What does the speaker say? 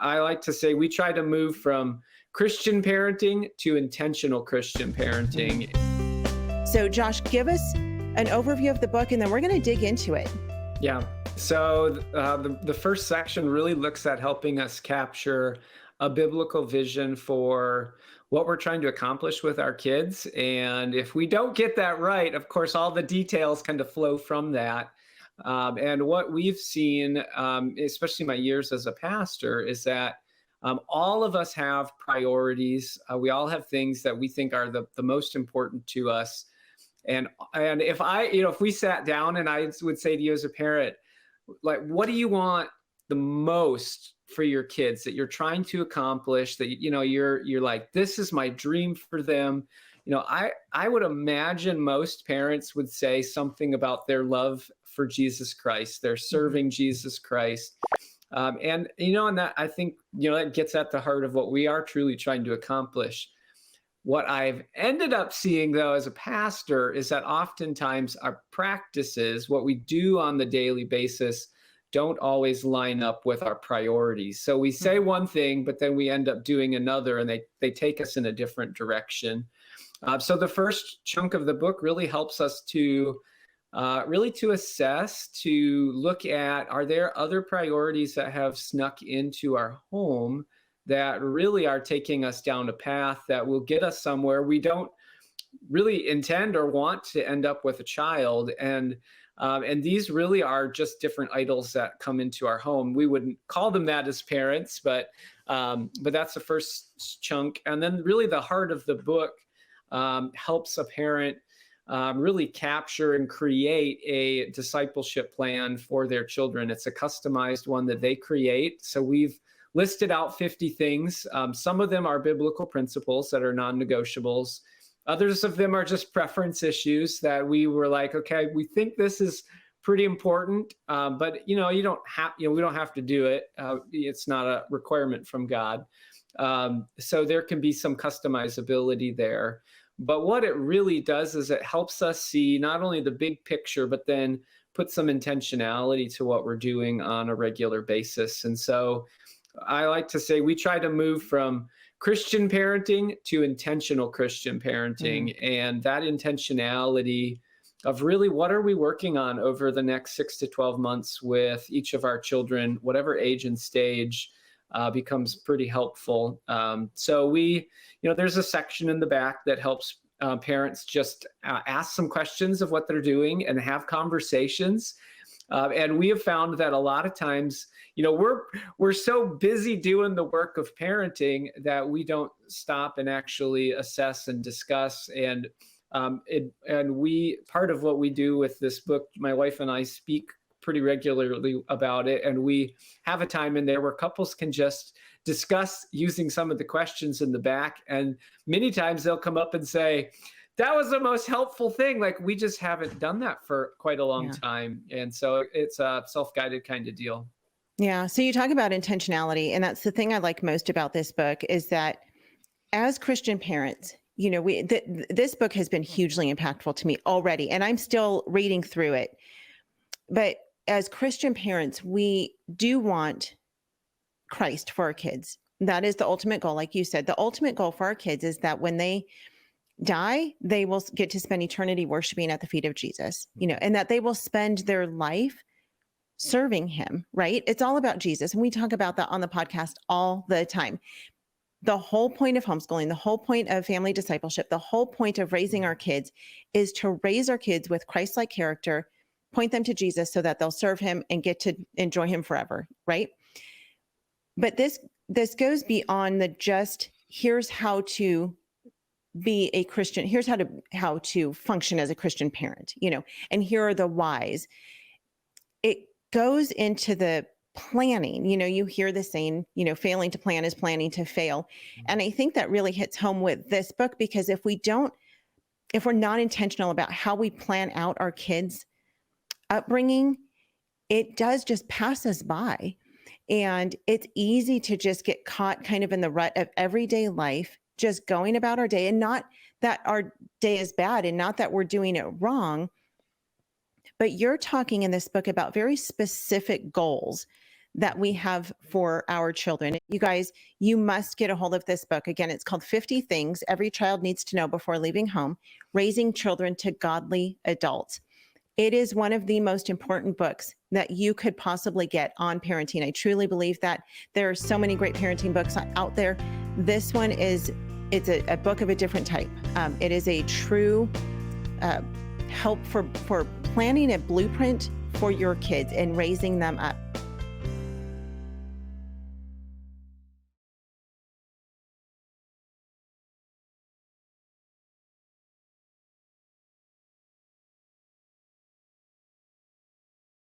I like to say we try to move from Christian parenting to intentional Christian parenting. So Josh, give us an overview of the book, and then we're going to dig into it. Yeah. So the first section really looks at helping us capture a biblical vision for what we're trying to accomplish with our kids. And if we don't get that right, of course, all the details kind of flow from that. And what we've seen, especially my years as a pastor, is that all of us have priorities. We all have things that we think are the most important to us. And if we sat down and I would say to you as a parent, like, what do you want the most for your kids that you're trying to accomplish, that, you're like, this is my dream for them. I would imagine most parents would say something about their love for Jesus Christ. They're serving Jesus Christ. And that, I think, that gets at the heart of what we are truly trying to accomplish. What I've ended up seeing, though, as a pastor, is that oftentimes our practices, what we do on the daily basis, don't always line up with our priorities. So we say one thing, but then we end up doing another, and they take us in a different direction. So the first chunk of the book really helps us to assess, to look at, are there other priorities that have snuck into our home that really are taking us down a path that will get us somewhere we don't really intend or want to end up with a child. And these really are just different idols that come into our home. We wouldn't call them that as parents, but that's the first chunk. And then really the heart of the book helps a parent really capture and create a discipleship plan for their children. It's a customized one that they create. So we've listed out 50 things. Some of them are biblical principles that are non-negotiables. Others of them are just preference issues that we were like, okay, we think this is pretty important, but we don't have to do it. It's not a requirement from God. So there can be some customizability there. But what it really does is it helps us see not only the big picture, but then put some intentionality to what we're doing on a regular basis. And so I like to say we try to move from Christian parenting to intentional Christian parenting. And that intentionality of really what are we working on over the next 6 to 12 months with each of our children, whatever age and stage, becomes pretty helpful. So there's a section in the back that helps parents just ask some questions of what they're doing and have conversations. And we have found that a lot of times, we're so busy doing the work of parenting that we don't stop and actually assess and discuss. And part of what we do with this book, my wife and I speak pretty regularly about it. And we have a time in there where couples can just discuss using some of the questions in the back. And many times they'll come up and say, that was the most helpful thing. Like, we just haven't done that for quite a long time. And so it's a self-guided kind of deal. Yeah. So you talk about intentionality. And that's the thing I like most about this book, is that as Christian parents, this book has been hugely impactful to me already, and I'm still reading through it. But as Christian parents, we do want Christ for our kids. That is the ultimate goal. Like you said, the ultimate goal for our kids is that when they die, they will get to spend eternity worshiping at the feet of Jesus, and that they will spend their life serving him, right? It's all about Jesus. And we talk about that on the podcast all the time. The whole point of homeschooling, the whole point of family discipleship, the whole point of raising our kids is to raise our kids with Christ-like character, point them to Jesus so that they'll serve him and get to enjoy him forever, right? But this goes beyond the just, here's how to be a Christian, here's how to function as a Christian parent, and here are the whys. It goes into the planning. You hear the saying, failing to plan is planning to fail. And I think that really hits home with this book, because if we're not intentional about how we plan out our kids' upbringing, it does just pass us by. And it's easy to just get caught kind of in the rut of everyday life, just going about our day, and not that our day is bad and not that we're doing it wrong. But you're talking in this book about very specific goals that we have for our children. You guys, you must get a hold of this book. Again, it's called 50 Things Every Child Needs to Know Before Leaving Home, Raising Children to Godly Adults. It is one of the most important books that you could possibly get on parenting. I truly believe that. There are so many great parenting books out there. This one it's a book of a different type. It is a true help for planning a blueprint for your kids and raising them up